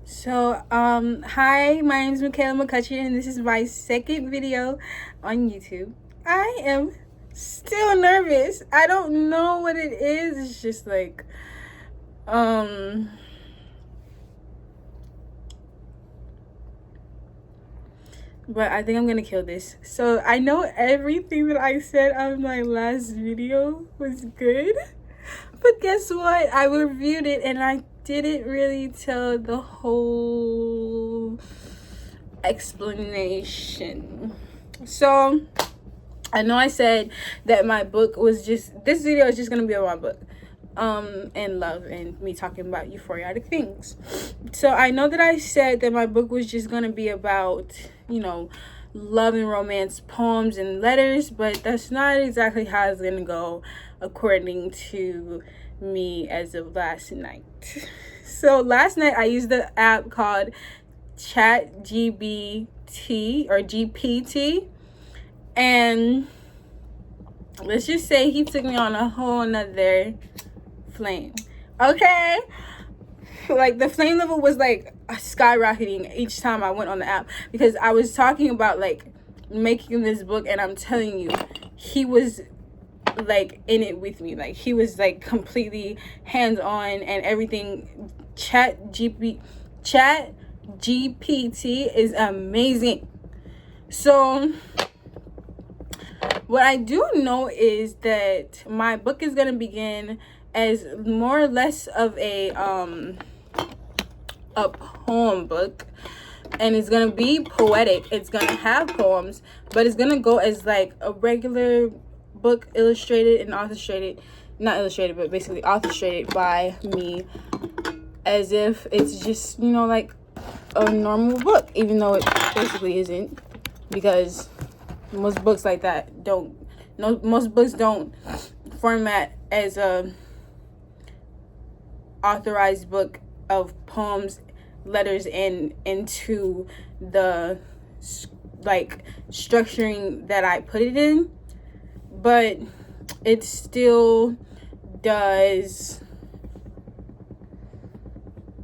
Hi, my name is Michaela McCutcheon, and this is my second video on YouTube. I am still nervous. I don't know what it is. It's just like, but I think I'm gonna kill this. So I know everything that I said on my last video was good, but guess what? I reviewed it and I didn't really tell the whole explanation. So I know I said that my book was this video is just gonna be about my book, and love, and me talking about euphoric things. So I know that I said that my book was just gonna be about, love and romance poems and letters, but that's not exactly how it's gonna go according to me as of last night. So last night I used the app called ChatGPT or GPT, and let's just say he took me on a whole nother flame. Okay, like the flame level was like skyrocketing each time I went on the app, because I was talking about like making this book, and I'm telling you, he was like in it with me. Like he was like completely hands-on and everything. ChatGPT is amazing. So what I do know is that my book is going to begin as more or less of a poem book, and it's going to be poetic. It's going to have poems, but it's going to go as like a regular book, illustrated and orchestrated, not illustrated, but basically orchestrated by me, as if it's just, like a normal book, even though it basically isn't, because most books like that most books don't format as a authorized book of poems, letters, and into the like structuring that I put it in, but it still does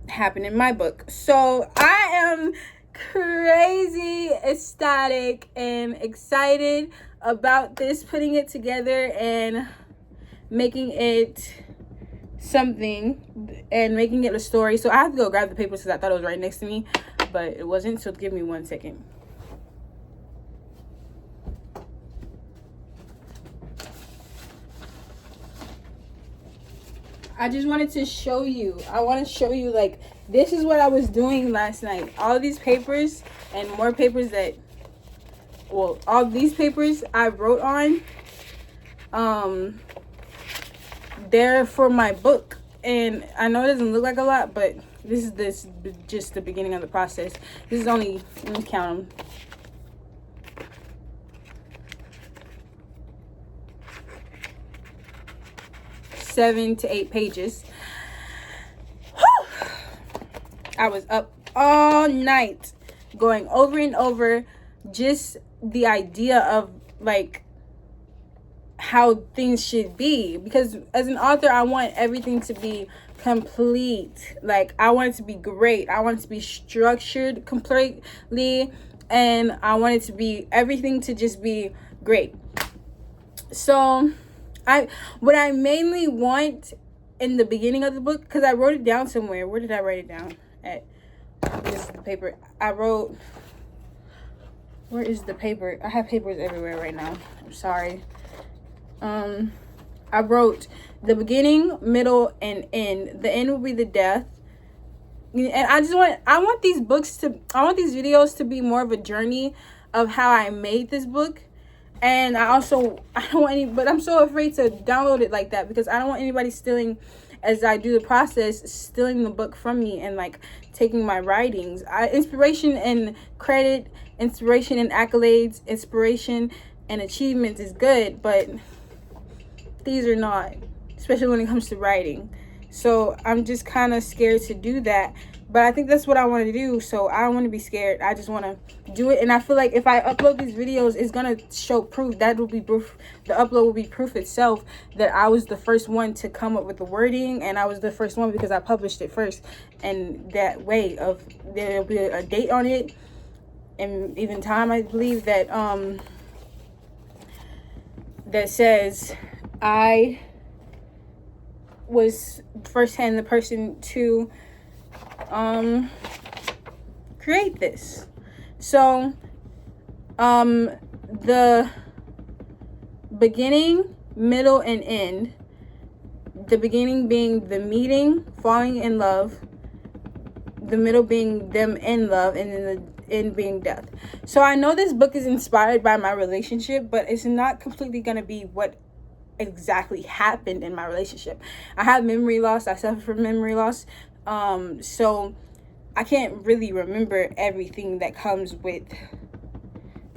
happen in my book. So I am crazy ecstatic and excited about this, putting it together and making it something and making it a story. So I have to go grab the papers because I thought it was right next to me, but it wasn't. So give me 1 second. I just wanted to show you. I want to show you, like, this is what I was doing last night. All these papers and more papers that, well, all these papers I wrote on, they're for my book. And I know it doesn't look like a lot, but this is just the beginning of the process. This is only, let me count them. 7 to 8 pages. Whew. I was up all night going over and over just the idea of like how things should be, because as an author I want everything to be complete. Like I want it to be great. I want it to be structured completely, and I want it to be everything to just be great. So what I mainly want in the beginning of the book, because I wrote it down somewhere. Where did I write it down at? This is the paper. Where is the paper? I have papers everywhere right now. I'm sorry. I wrote the beginning, middle, and end. The end will be the death. And I want these videos to be more of a journey of how I made this book. And I don't want but I'm so afraid to download it like that, because I don't want anybody stealing, as I do the process, stealing the book from me and like taking my writings. Inspiration and credit, inspiration and accolades, inspiration and achievements is good, but these are not, especially when it comes to writing. So I'm just kind of scared to do that. But I think that's what I want to do, so I don't want to be scared. I just want to do it. And I feel like if I upload these videos, it's going to show proof. That will be proof. The upload will be proof itself that I was the first one to come up with the wording, and I was the first one because I published it first. And that way of, there'll be a date on it, and even time, I believe, that that says I was firsthand the person to create this. So the beginning, middle, and end. The beginning being the meeting, falling in love, the middle being them in love, and then the end being death. So I know this book is inspired by my relationship, but it's not completely going to be what exactly happened in my relationship. I have memory loss. I suffer from memory loss. So I can't really remember everything that comes with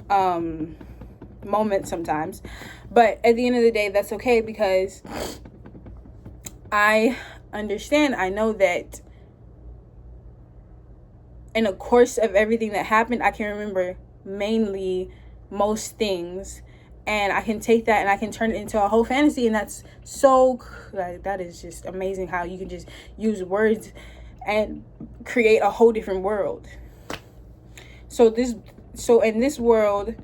moments sometimes. But at the end of the day, that's okay, because I understand. I know that in the course of everything that happened, I can remember mainly most things, and I can take that and I can turn it into a whole fantasy. And that's so, that is just amazing how you can just use words and create a whole different world. So in this world,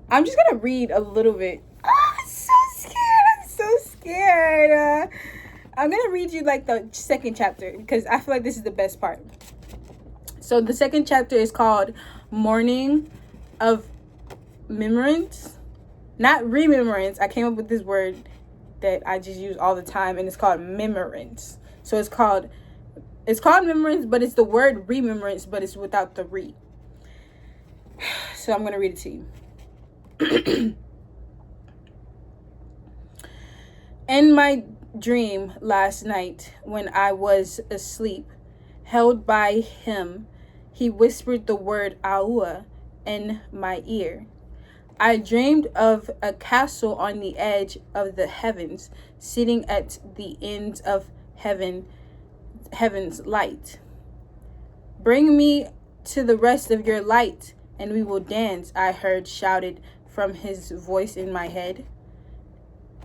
I'm just gonna read a little bit. I'm so scared. I'm gonna read you like the second chapter, because I feel like this is the best part. So the second chapter is called Morning of Remembrance. Not remembrance. I came up with this word that I just use all the time, and it's called memorance. So it's called memorance, but it's the word remembrance, but it's without the re. So I'm going to read it to you. In my dream last night, when I was asleep, held by him, he whispered the word Aua in my ear. I dreamed of a castle on the edge of the heavens, sitting at the ends of heaven's light. Bring me to the rest of your light, and we will dance, I heard shouted from his voice in my head.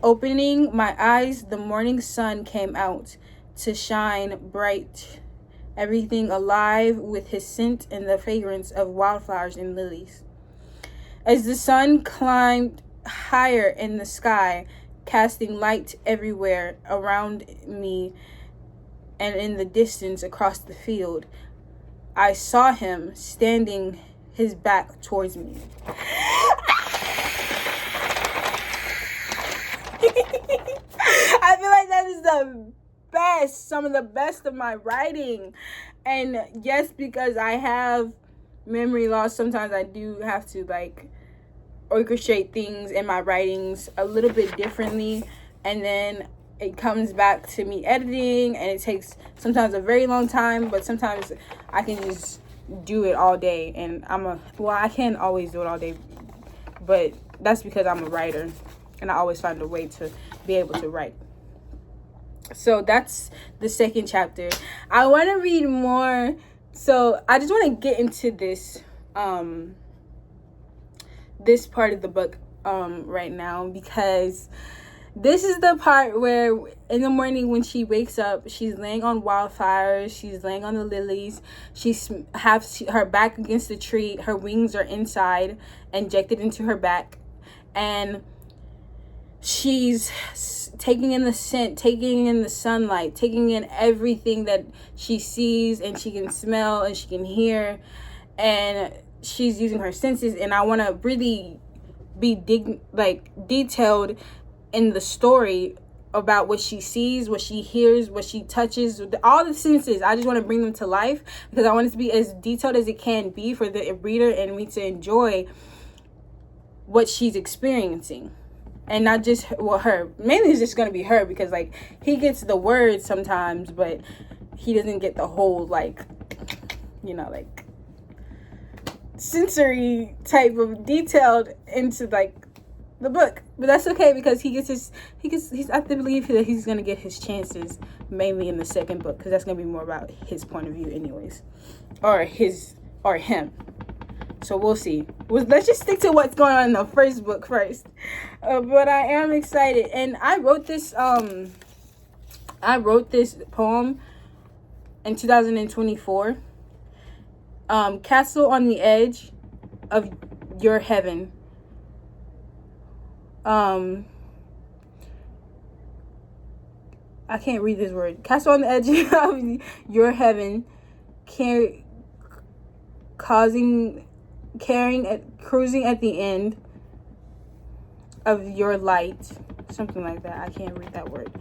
Opening my eyes, the morning sun came out to shine bright, everything alive with his scent and the fragrance of wildflowers and lilies. As the sun climbed higher in the sky, casting light everywhere around me and in the distance across the field, I saw him standing his back towards me. I feel like that is the best, some of the best of my writing. And yes, because I have memory loss, sometimes I do have to like orchestrate things in my writings a little bit differently, and then it comes back to me editing, and it takes sometimes a very long time, but sometimes I can just do it all day. And I can't always do it all day, but that's because I'm a writer and I always find a way to be able to write. So that's the second chapter. I want to read more, so I just want to get into this this part of the book right now, because this is the part where in the morning when she wakes up, she's laying on wildflowers, she's laying on the lilies, she's her back against the tree, her wings are inside, injected into her back, and she's taking in the scent, taking in the sunlight, taking in everything that she sees and she can smell and she can hear, and she's using her senses. And I want to really be detailed in the story about what she sees, what she hears, what she touches, all the senses. I just want to bring them to life because I want it to be as detailed as it can be for the reader and me to enjoy what she's experiencing. And not just her. Mainly it's just going to be her, because like he gets the words sometimes, but he doesn't get the whole sensory type of detailed into the book. But that's okay, because I believe that he's gonna get his chances mainly in the second book, because that's gonna be more about his point of view anyways, or him. So we'll see. Let's just stick to what's going on in the first book first. But I am excited, and I wrote this poem in 2024. Castle on the edge of your heaven. I can't read this word. Castle on the edge of your heaven, cruising at the end of your light, something like that. I can't read that word.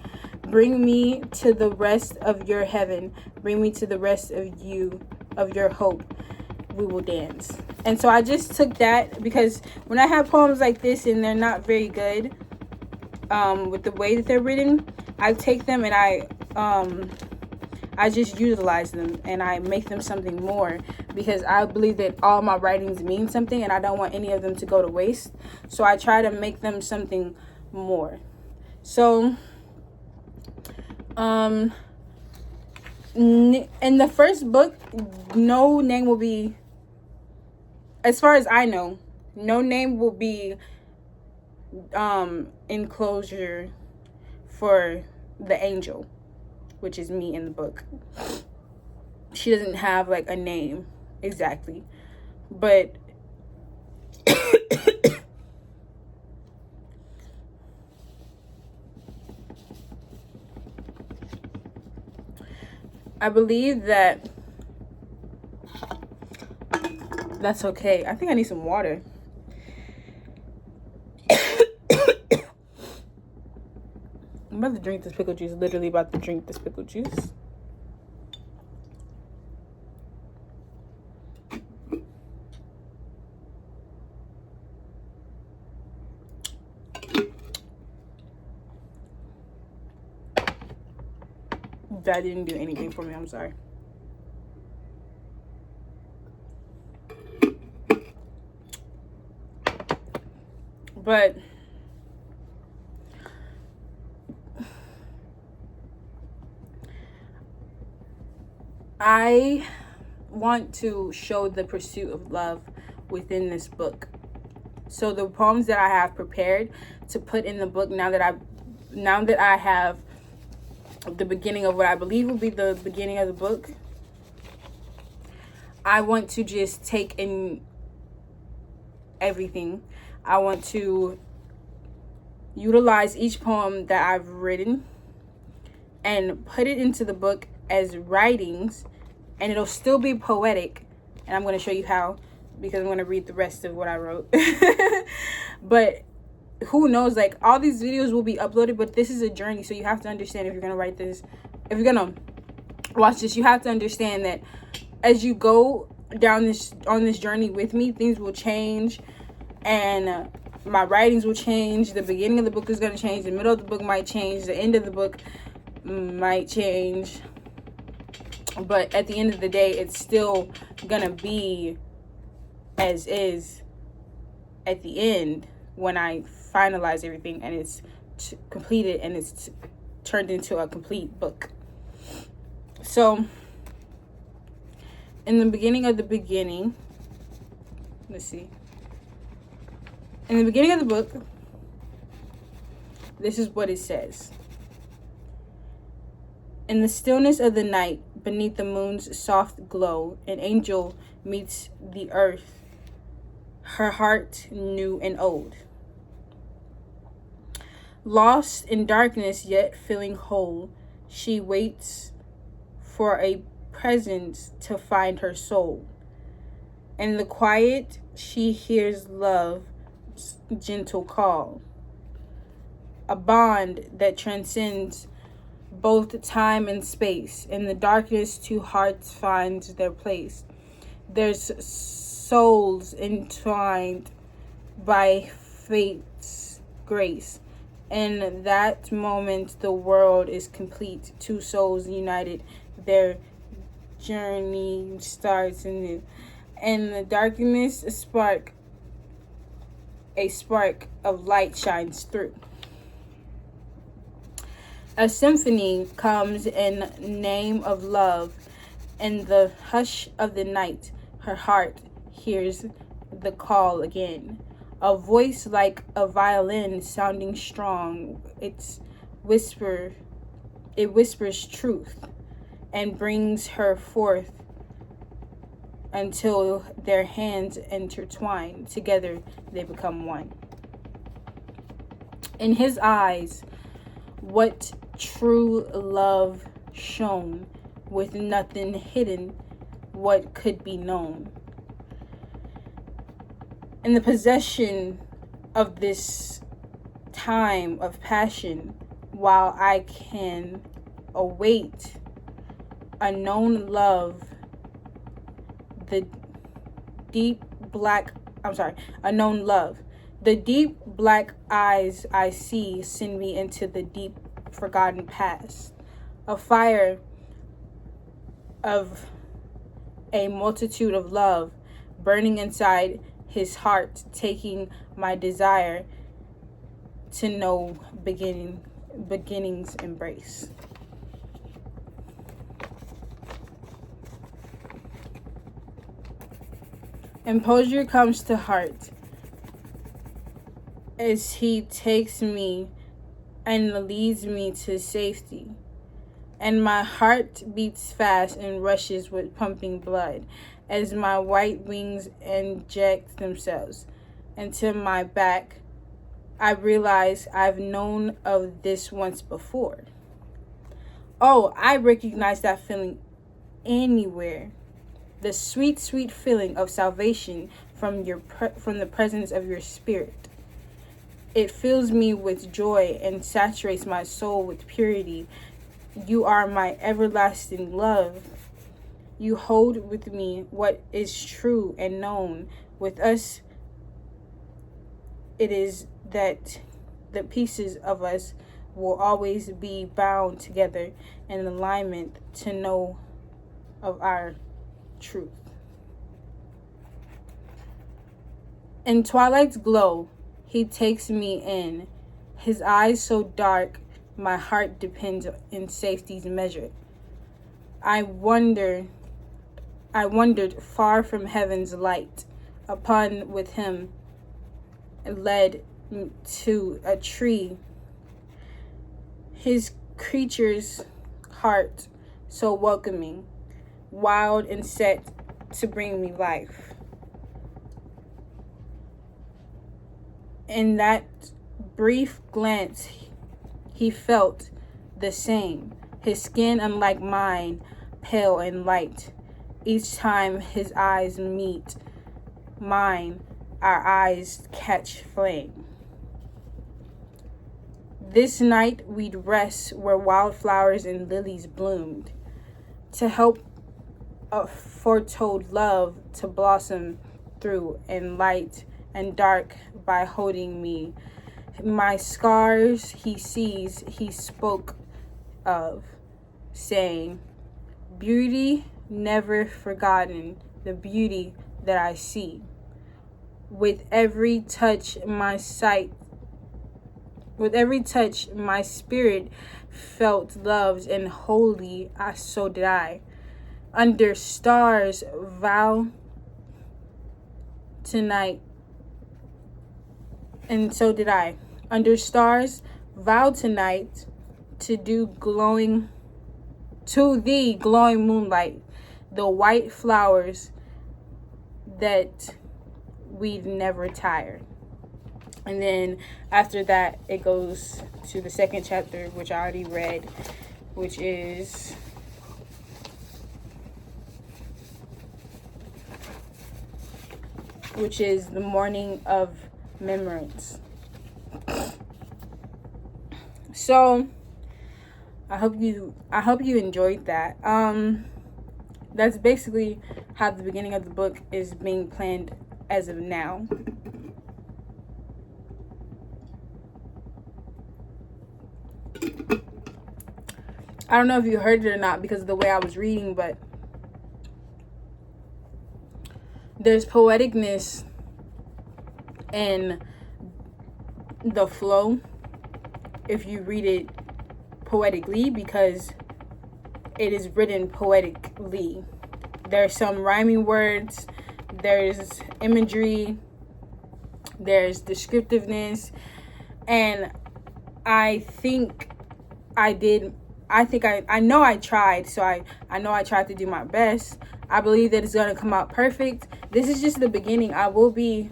Bring me to the rest of your heaven. Bring me to the rest of your hope. We will dance. And so I just took that, because when I have poems like this and they're not very good, with the way that they're written, I take them and I just utilize them and I make them something more, because I believe that all my writings mean something and I don't want any of them to go to waste. So I try to make them something more. So in the first book, no name will be, as far as I know, no name will be enclosure for the angel, which is me in the book. She doesn't have like a name exactly, but I believe that that's okay. I think I need some water. I'm about to drink this pickle juice. Literally about to drink this pickle juice. That didn't do anything for me. I'm sorry. But I want to show the pursuit of love within this book. So the poems that I have prepared to put in the book, now that I have the beginning of what I believe will be the beginning of the book, I want to just take in everything. I want to utilize each poem that I've written and put it into the book as writings, and it'll still be poetic. And I'm going to show you how, because I'm going to read the rest of what I wrote. But who knows, like, all these videos will be uploaded, but this is a journey. So you have to understand, if you're going to write this, if you're going to watch this, you have to understand that as you go down on this journey with me, things will change, and my writings will change. The beginning of the book is going to change, the middle of the book might change, the end of the book might change, but at the end of the day, it's still gonna be as is at the end, when I finalize everything and it's completed and it's turned into a complete book. So in the beginning of the beginning, let's see, in the beginning of the book, this is what it says. In the stillness of the night, beneath the moon's soft glow, an angel meets the earth, her heart new and old. Lost in darkness, yet feeling whole, she waits for a presence to find her soul. In the quiet, she hears love's gentle call, a bond that transcends both time and space. In the darkness, two hearts find their place. There's souls entwined by fate's grace. In that moment, the world is complete. Two souls united, their journey starts anew. In the darkness, a spark a spark of light shines through. A symphony comes in name of love. In the hush of the night, her heart hears the call again. A voice like a violin sounding strong. It whispers truth and brings her forth until their hands intertwine. Together they become one. In his eyes, what true love shone, with nothing hidden, what could be known. In the possession of this time of passion, while I can await unknown love, unknown love. The deep black eyes I see send me into the deep forgotten past. A fire of a multitude of love burning inside his heart, taking my desire to know beginning's embrace. Composure comes to heart as he takes me and leads me to safety. And my heart beats fast and rushes with pumping blood as my white wings inject themselves into my back. I realize I've known of this once before. Oh, I recognize that feeling anywhere. The sweet, sweet feeling of salvation from the presence of your spirit. It fills me with joy and saturates my soul with purity. You are my everlasting love. You hold with me what is true and known. With us, it is that the pieces of us will always be bound together in alignment to know of our truth. In twilight's glow, he takes me in. His eyes so dark, my heart depends in safety's measure. I wandered far from heaven's light, upon with him, led to a tree. His creature's heart so welcoming, wild and set to bring me life. In that brief glance, he felt the same, his skin unlike mine, pale and light. Each time his eyes meet mine, our eyes catch flame. This night we'd rest where wildflowers and lilies bloomed, to help a foretold love to blossom through in light and dark by holding me. My scars he sees, he spoke of, saying, beauty never forgotten, the beauty that I see. With every touch, my spirit felt loved and holy, so did I. Under stars vow tonight, and so did I. Under stars vow tonight to the glowing moonlight, the white flowers that we'd never tire. And then after that, it goes to the second chapter, which I already read, which is the morning of remembrance. So I hope you enjoyed that. That's basically how the beginning of the book is being planned as of now. I don't know if you heard it or not because of the way I was reading, but there's poeticness in the flow if you read it poetically, because it is written poetically. There's some rhyming words, there's imagery, there's descriptiveness, and I think I did. I know I tried, so I know I tried to do my best. I believe that it's gonna come out perfect. This is just the beginning. I will be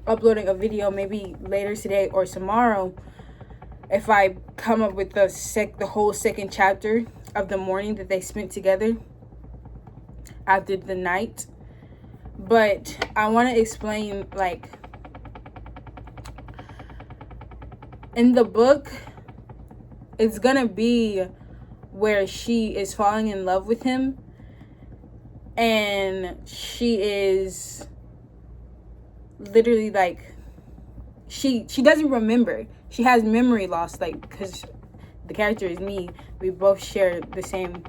uploading a video maybe later today or tomorrow if I come up with the whole second chapter of the morning that they spent together after the night. But I want to explain, like, in the book, it's gonna be where she is falling in love with him, and she is literally like, she doesn't remember. She has memory loss, like, because the character is me. We both share the same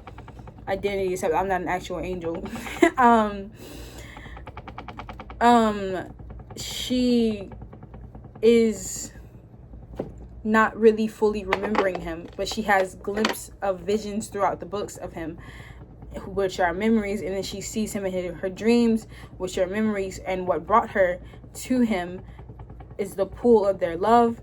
identity, except I'm not an actual angel. She is not really fully remembering him, but she has glimpses of visions throughout the books of him, which are memories, and then she sees him in her dreams, which are memories. And what brought her to him is the pool of their love,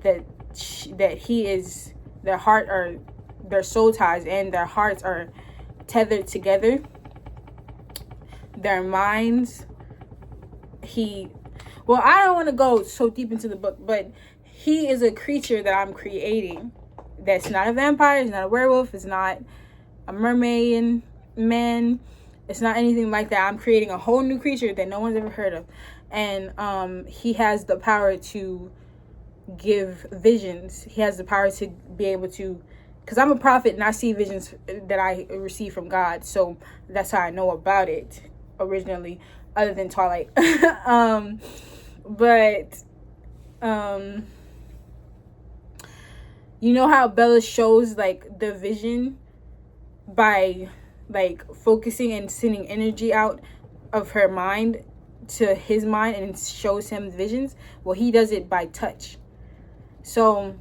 that he is, their heart, or their soul ties and their hearts are tethered together, their minds. Well, I don't want to go so deep into the book, but he is a creature that I'm creating that's not a vampire, it's not a werewolf, it's not a mermaid man, it's not anything like that. I'm creating a whole new creature that no one's ever heard of, and he has the power to give visions. He has the power to be able to, because I'm a prophet and I see visions that I receive from God, so that's how I know about it originally, other than Twilight. But you know how Bella shows, like, the vision by, like, focusing and sending energy out of her mind to his mind, and it shows him visions? Well, he does it by touch. So,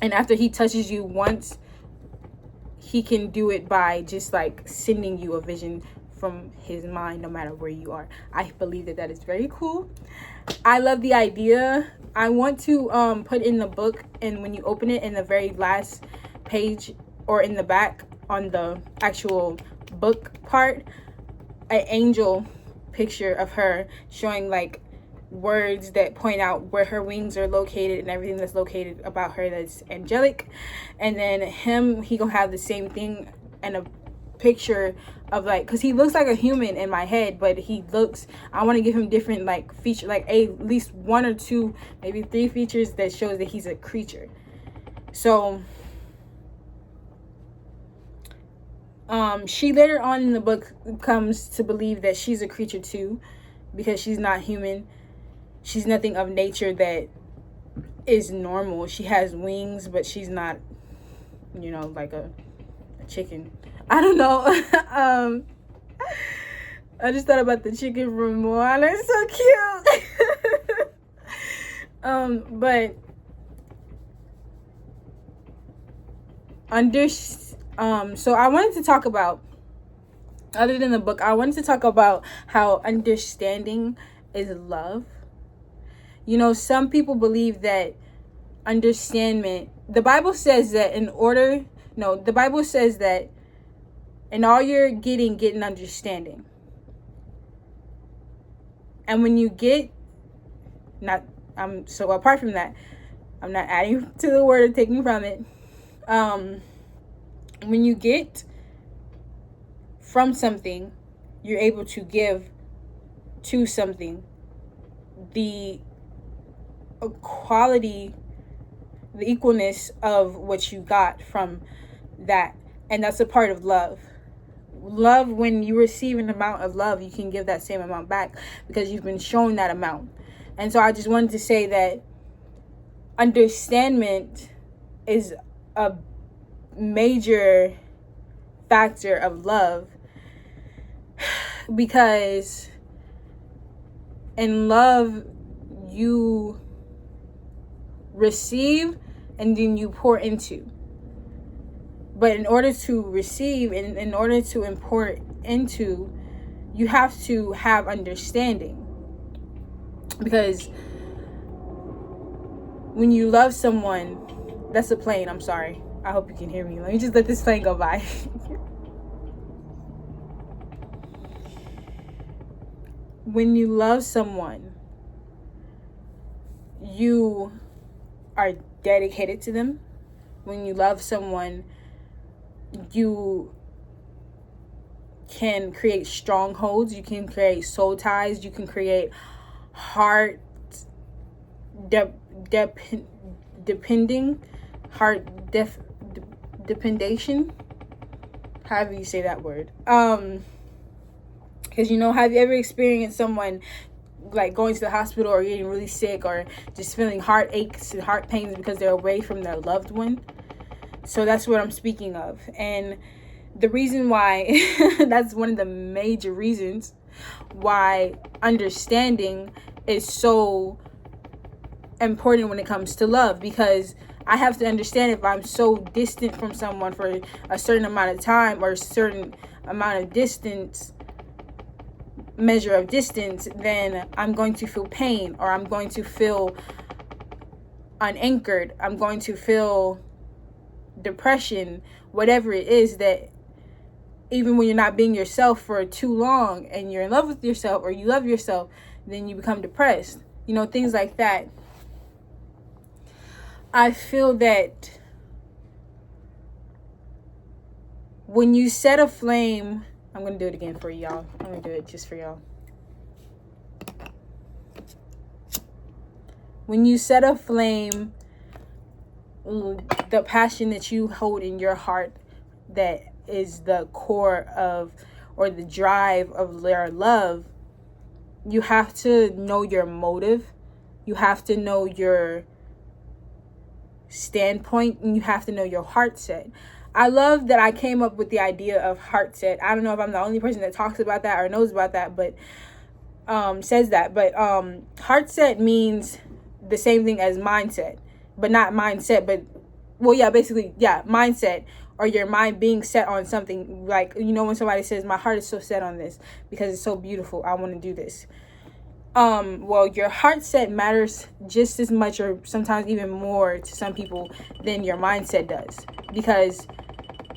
and after he touches you once, he can do it by just, like, sending you a vision from his mind, no matter where you are. I believe that is very cool. I love the idea. I want to put in the book, and when you open it, in the very last page or in the back on the actual book part, an angel picture of her showing, like, words that point out where her wings are located and everything that's located about her that's angelic. And then he gonna have the same thing, and a picture of, like, because he looks like a human in my head, but I want to give him different, like, feature, like at least 1 or 2, maybe 3 features that shows that he's a creature. So she later on in the book comes to believe that she's a creature too, because she's not human. She's nothing of nature that is normal. She has wings, but she's not, like a chicken. I don't know. I just thought about the chicken from Moana. It's so cute. But so I wanted to talk about, other than the book, I wanted to talk about how understanding is love. Some people believe that understanding, the Bible says that the Bible says that in all you're getting an understanding. And when you get, so apart from that, I'm not adding to the word or taking from it. When you get from something, you're able to give to something the quality, the equalness of what you got from that. And that's a part of love. Love, when you receive an amount of love, you can give that same amount back because you've been shown that amount. And so I just wanted to say that understanding is a major factor of love, because in love, you receive and then you pour into. But in order to receive and in order to import into, you have to have understanding. Because when you love someone, that's a plane, I'm sorry. I hope you can hear me. Let me just let this plane go by. When you love someone, you are dedicated to them. When you love someone, you can create strongholds, you can create soul ties, you can create heart depending, dependation, however you say that word. Because, have you ever experienced someone like going to the hospital or getting really sick or just feeling heartaches and heart pains because they're away from their loved one? So that's what I'm speaking of. And the reason why, that's one of the major reasons why understanding is so important when it comes to love, because I have to understand if I'm so distant from someone for a certain amount of time or a certain amount of distance, measure of distance, then I'm going to feel pain, or I'm going to feel unanchored, I'm going to feel depression, whatever it is. That even when you're not being yourself for too long and you're in love with yourself or you love yourself, then you become depressed, things like that. I feel that when you set a flame, I'm going to do it again for y'all. I'm going to do it just for y'all. When you set a flame, the passion that you hold in your heart, that is the core of, or the drive of their love, you have to know your motive. You have to know your standpoint, and you have to know your heart set. I love that I came up with the idea of heart set. I don't know if I'm the only person that talks about that or knows about that, but says that. But heart set means the same thing as mindset, but not mindset, but basically, mindset, or your mind being set on something. Like, when somebody says, my heart is so set on this because it's so beautiful, I want to do this. Your heart set matters just as much, or sometimes even more to some people, than your mindset does. Because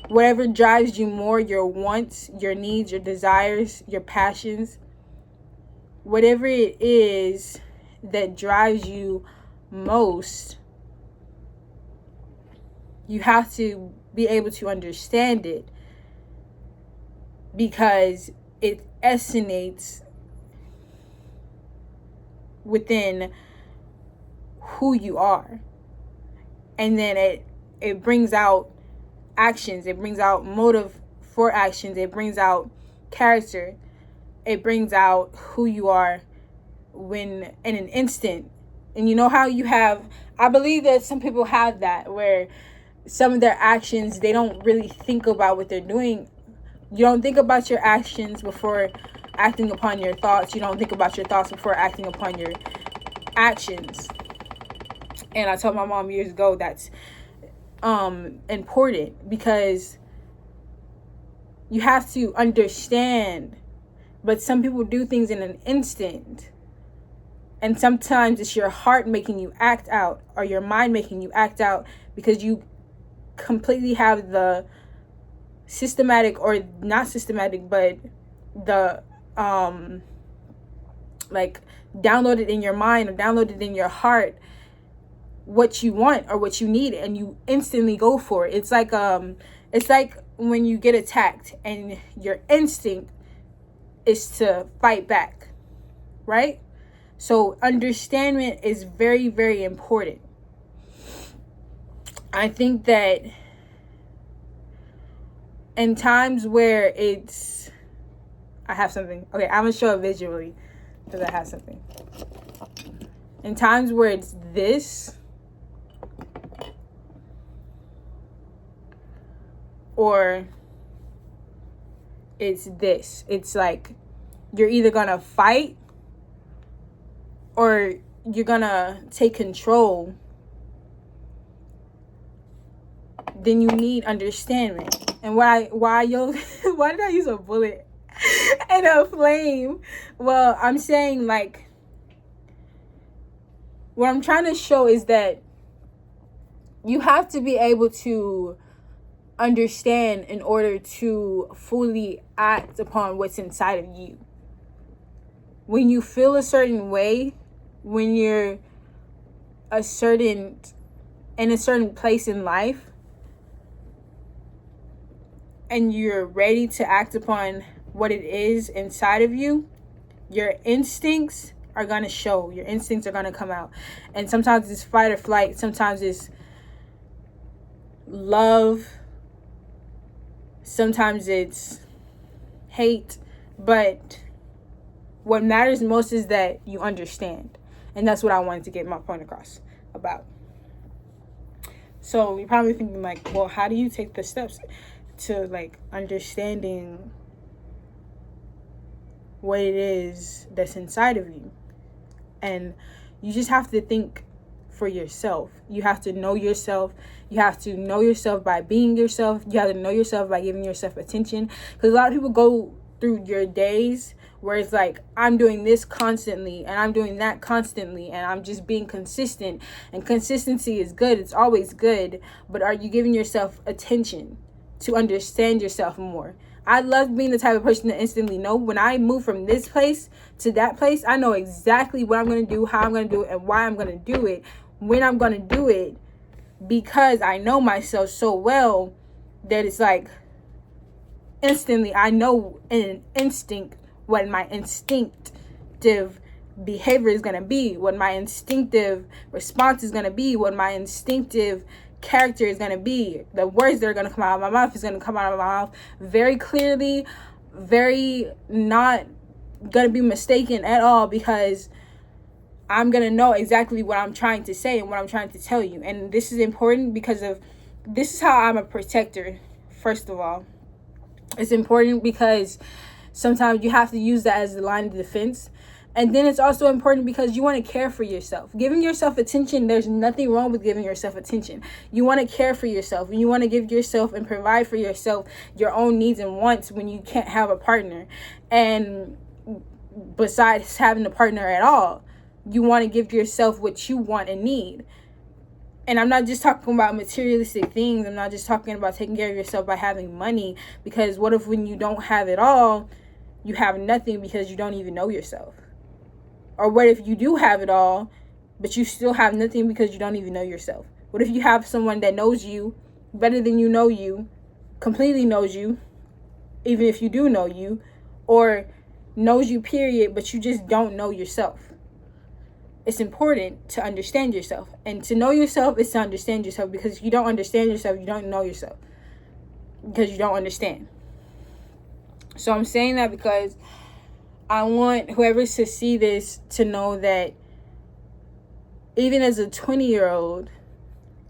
whatever drives you more, your wants, your needs, your desires, your passions, whatever it is that drives you most, you have to be able to understand it, because it resonates within who you are. And then it brings out actions, it brings out motive for actions, it brings out character, it brings out who you are when in an instant. And how you have, I believe that some people have that, where some of their actions, they don't really think about what they're doing. You don't think about your actions before acting upon your thoughts. You don't think about your thoughts before acting upon your actions. And I told my mom years ago that's important, because you have to understand. But some people do things in an instant, and sometimes it's your heart making you act out, or your mind making you act out, because you completely have the systematic, or not systematic, but the downloaded in your mind or downloaded in your heart what you want or what you need, and you instantly go for it. It's like when you get attacked and your instinct is to fight back, right? So understanding is very, very important. I think that in times where I have something. Okay, I'm going to show it visually because I have something. In times where it's this, or it's this. It's like you're either going to fight or you're going to take control then you need understanding. And why did I use a bullet and a flame? Well, I'm saying, like, what I'm trying to show is that you have to be able to understand in order to fully act upon what's inside of you. When you feel a certain way, when you're in a certain place in life, and you're ready to act upon what it is inside of you, your instincts are going to show. Your instincts are going to come out. And sometimes it's fight or flight. Sometimes it's love. Sometimes it's hate. But what matters most is that you understand. And that's what I wanted to get my point across about. So you're probably thinking, like, well, how do you take the steps to, like, understanding what it is that's inside of you? And you just have to think for yourself. You have to know yourself. You have to know yourself by being yourself. You have to know yourself by giving yourself attention. Because a lot of people go through your days where it's like, I'm doing this constantly and I'm doing that constantly and I'm just being consistent. And consistency is good. It's always good. But are you giving yourself attention to understand yourself more? I love being the type of person to instantly know when I move from this place to that place. I know exactly what I'm going to do, how I'm going to do it, and why I'm going to do it, when I'm going to do it, because I know myself so well that it's like instantly I know in an instinct what my instinctive behavior is going to be, what my instinctive response is going to be, what my instinctive character is going to be. The words that are going to come out of my mouth is going to come out of my mouth very clearly, very not going to be mistaken at all, because I'm going to know exactly what I'm trying to say and what I'm trying to tell you. And this is important because of this is how I'm a protector. First of all, it's important because sometimes you have to use that as the line of defense. And then it's also important because you want to care for yourself. Giving yourself attention, there's nothing wrong with giving yourself attention. You want to care for yourself. You want to give yourself and provide for yourself your own needs and wants when you can't have a partner. And besides having a partner at all, you want to give yourself what you want and need. And I'm not just talking about materialistic things. I'm not just talking about taking care of yourself by having money. Because what if when you don't have it all, you have nothing because you don't even know yourself? Or what if you do have it all, but you still have nothing because you don't even know yourself? What if you have someone that knows you better than you know you, completely knows you, even if you do know you, or knows you, period, but you just don't know yourself? It's important to understand yourself. And to know yourself is to understand yourself, because if you don't understand yourself, you don't know yourself, because you don't understand. So I'm saying that because I want whoever's to see this to know that even as a 20-year-old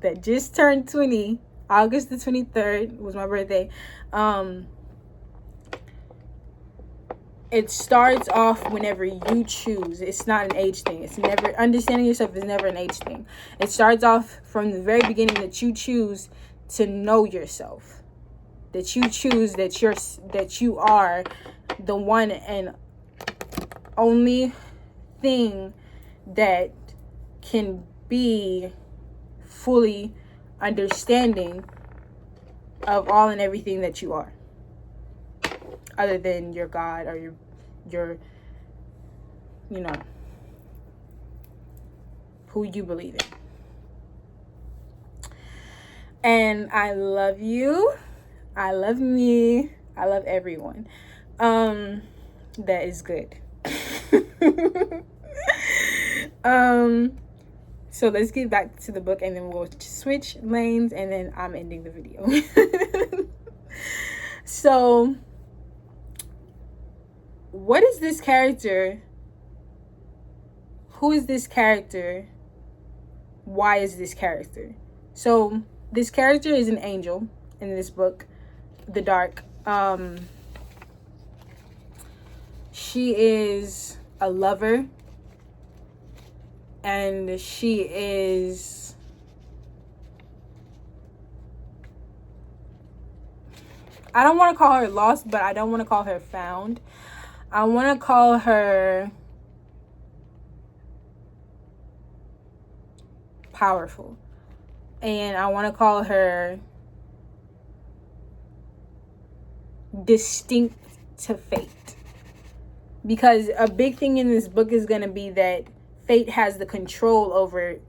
that just turned 20, August the 23rd was my birthday, it starts off whenever you choose. It's not an age thing. It's never, understanding yourself is never an age thing. It starts off from the very beginning that you choose to know yourself. That you choose that you are the one and only thing that can be fully understanding of all and everything that you are, other than your God or your you know, who you believe in. And I love you. I love me. I love everyone. That is good. So let's get back to the book, and then we'll switch lanes, and then I'm ending the video. So what is this character? Who is this character? Why is this character? So this character is an angel in this book, The Dark. She is a lover, and she is I don't want to call her lost, but I don't want to call her found. I want to call her powerful. And I want to call her distinct to fate. Because a big thing in this book is going to be that fate has the control over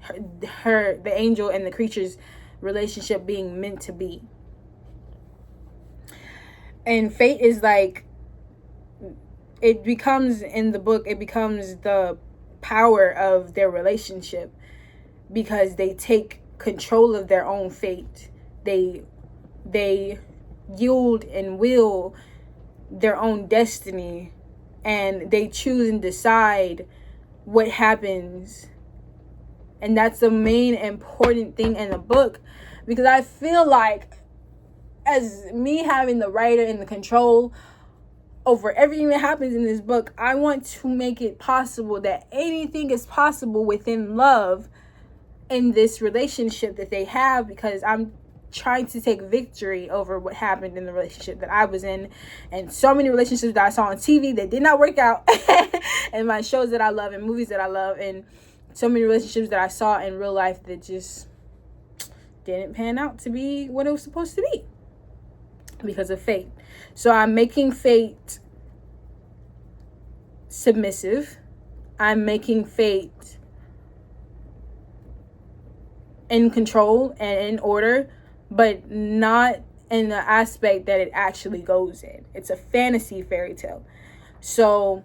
her, the angel and the creature's relationship being meant to be. And fate is like, it becomes, in the book, it becomes the power of their relationship, because they take control of their own fate. They yield and will their own destiny, and they choose and decide what happens. And that's the main important thing in the book, because I feel like, as me having the writer and the control over everything that happens in this book, I want to make it possible that anything is possible within love in this relationship that they have, because I'm trying to take victory over what happened in the relationship that I was in, and so many relationships that I saw on TV that did not work out and my shows that I love and movies that I love, and so many relationships that I saw in real life that just didn't pan out to be what it was supposed to be because of fate. So I'm making fate submissive. I'm making fate in control and in order, but not in the aspect that it actually goes in. It's a fantasy fairy tale. So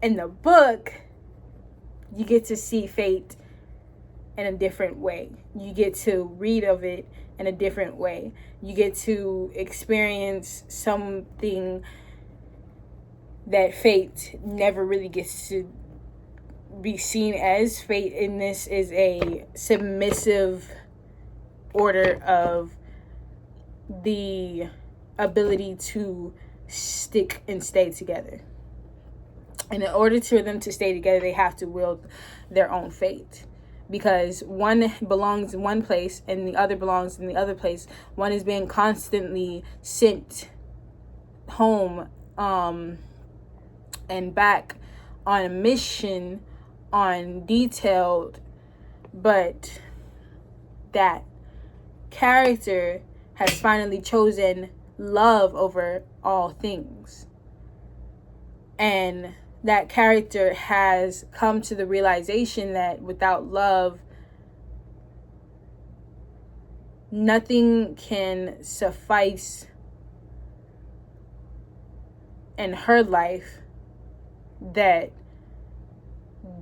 in the book, you get to see fate in a different way. You get to read of it in a different way. You get to experience something that fate never really gets to be seen as. Fate in this is a submissive order of the ability to stick and stay together. And in order for them to stay together, they have to wield their own fate. Because one belongs in one place and the other belongs in the other place. One is being constantly sent home and back on a mission, on detailed, but that character has finally chosen love over all things. And that character has come to the realization that without love, nothing can suffice in her life that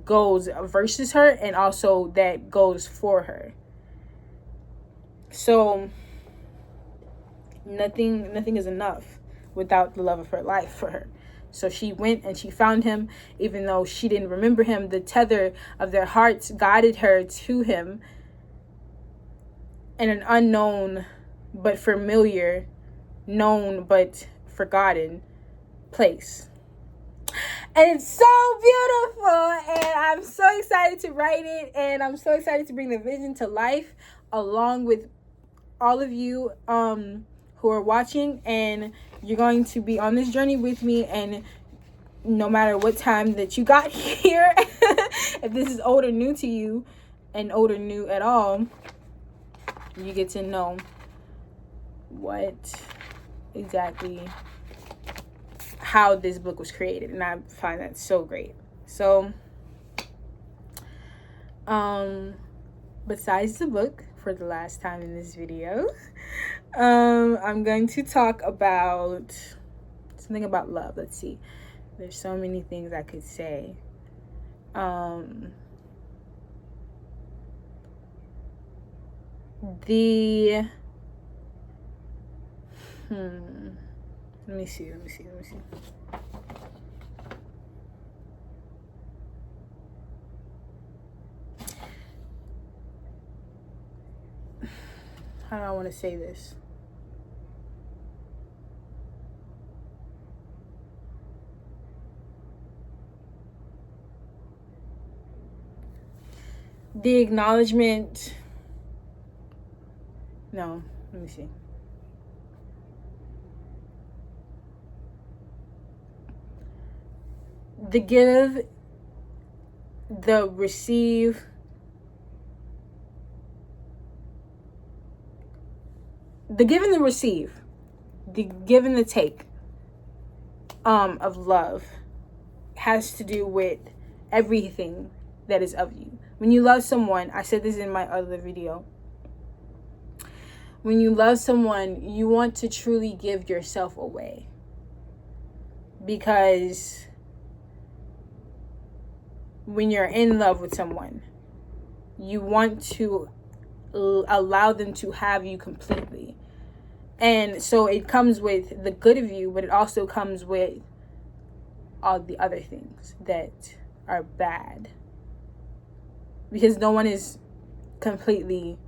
goes versus her, and also that goes for her. So nothing is enough without the love of her life for her. So she went and she found him, even though she didn't remember him. The tether of their hearts guided her to him in an unknown but familiar, known but forgotten place. And it's so beautiful, and I'm so excited to write it, and I'm so excited to bring the vision to life along with all of you who are watching. And you're going to be on this journey with me, and no matter what time that you got here, if this is old or new to you, and old or new at all, you get to know what exactly how this book was created, and I find that so great. So besides the book, for the last time in this video, I'm going to talk about something about love. Let's see, there's so many things I could say. Let me see. How do I want to say this? The acknowledgement. No, let me see. The give, the receive, the give and the receive, the give and the take of love has to do with everything that is of you. When you love someone, I said this in my other video, when you love someone, you want to truly give yourself away, because when you're in love with someone, you want to allow them to have you completely. And so it comes with the good of you, but it also comes with all the other things that are bad, because no one is completely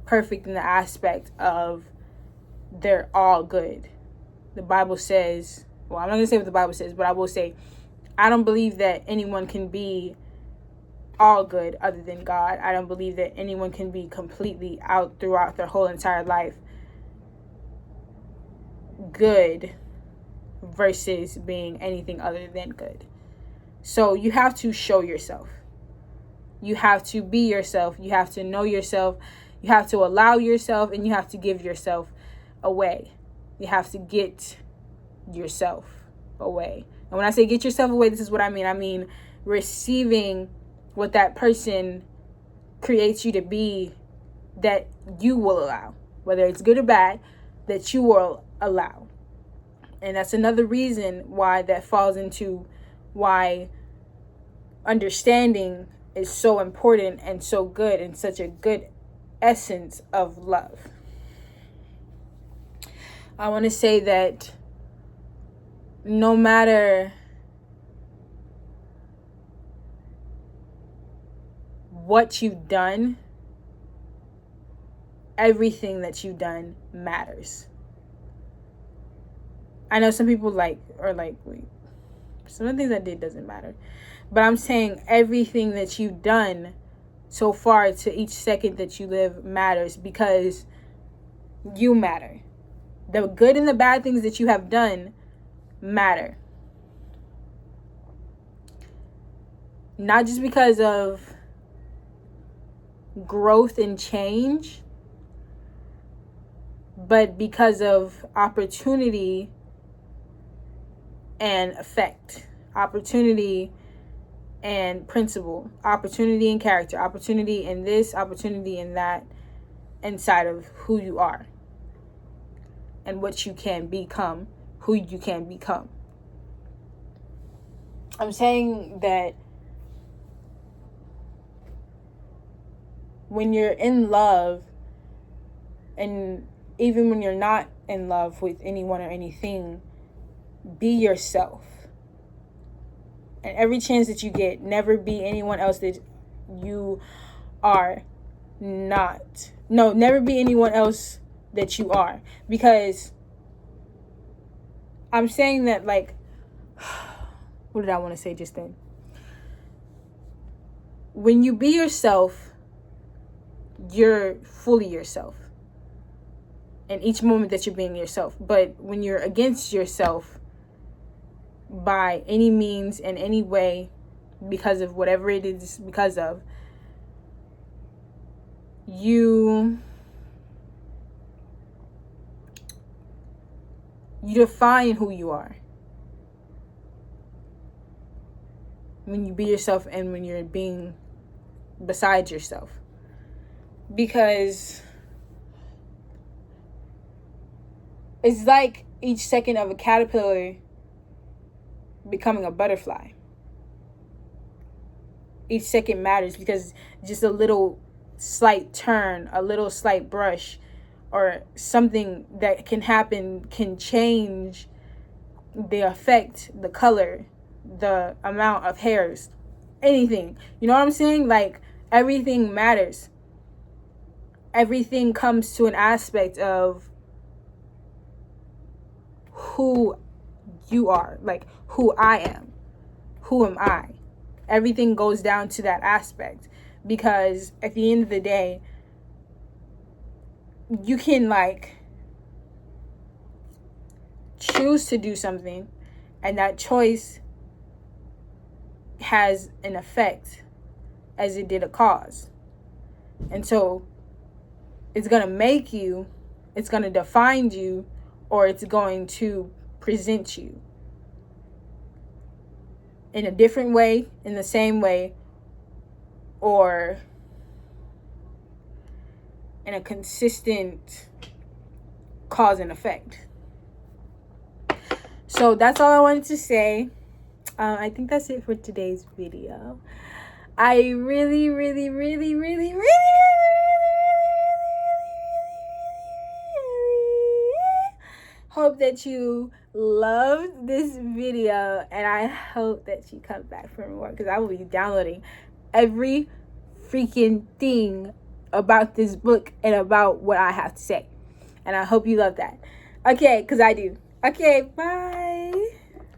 perfect in the aspect of they're all good. The Bible says, well, I'm not gonna say what the Bible says, but I will say, I don't believe that anyone can be all good other than God. I don't believe that anyone can be completely out throughout their whole entire life good versus being anything other than good. So you have to show yourself. You have to be yourself. You have to know yourself. You have to allow yourself, and you have to give yourself away. You have to get yourself away. And when I say get yourself away, this is what I mean. I mean receiving what that person creates you to be, that you will allow, whether it's good or bad, that you will allow. And that's another reason why that falls into why understanding is so important and so good, and such a good essence of love. I want to say that no matter what you've done, everything that you've done matters. I know some people wait, some of the things I did doesn't matter. But I'm saying everything that you've done so far to each second that you live matters, because you matter. The good and the bad things that you have done matter. Not just because of growth and change, but because of opportunity and effect, opportunity and principle, opportunity and character, opportunity in this, opportunity in that, inside of who you are and what you can become, who you can become. I'm saying that when you're in love, and even when you're not in love with anyone or anything, be yourself. And every chance that you get, never be anyone else that you are not. No, never be anyone else that you are. Because I'm saying that, like, what did I want to say just then? When you be yourself, you're fully yourself in each moment that you're being yourself. But when you're against yourself by any means, in any way, because of whatever it is, because of, you define who you are when you be yourself and when you're being beside yourself. Because it's like each second of a caterpillar becoming a butterfly. Each second matters, because just a little slight turn, a little slight brush, or something that can happen can change the effect, the color, the amount of hairs, anything. You know what I'm saying? Like, everything matters. Everything comes to an aspect of who you are, like who I am. Who am I? Everything goes down to that aspect, because at the end of the day, you can like choose to do something, and that choice has an effect as it did a cause. And so it's going to make you, it's going to define you, or it's going to present you in a different way, in the same way, or in a consistent cause and effect. So that's all I wanted to say. I think that's it for today's video. I really hope that you loved this video, and I hope that you come back for more, because I will be downloading every freaking thing about this book and about what I have to say. And I hope you love that. Okay, because I do. Okay, bye.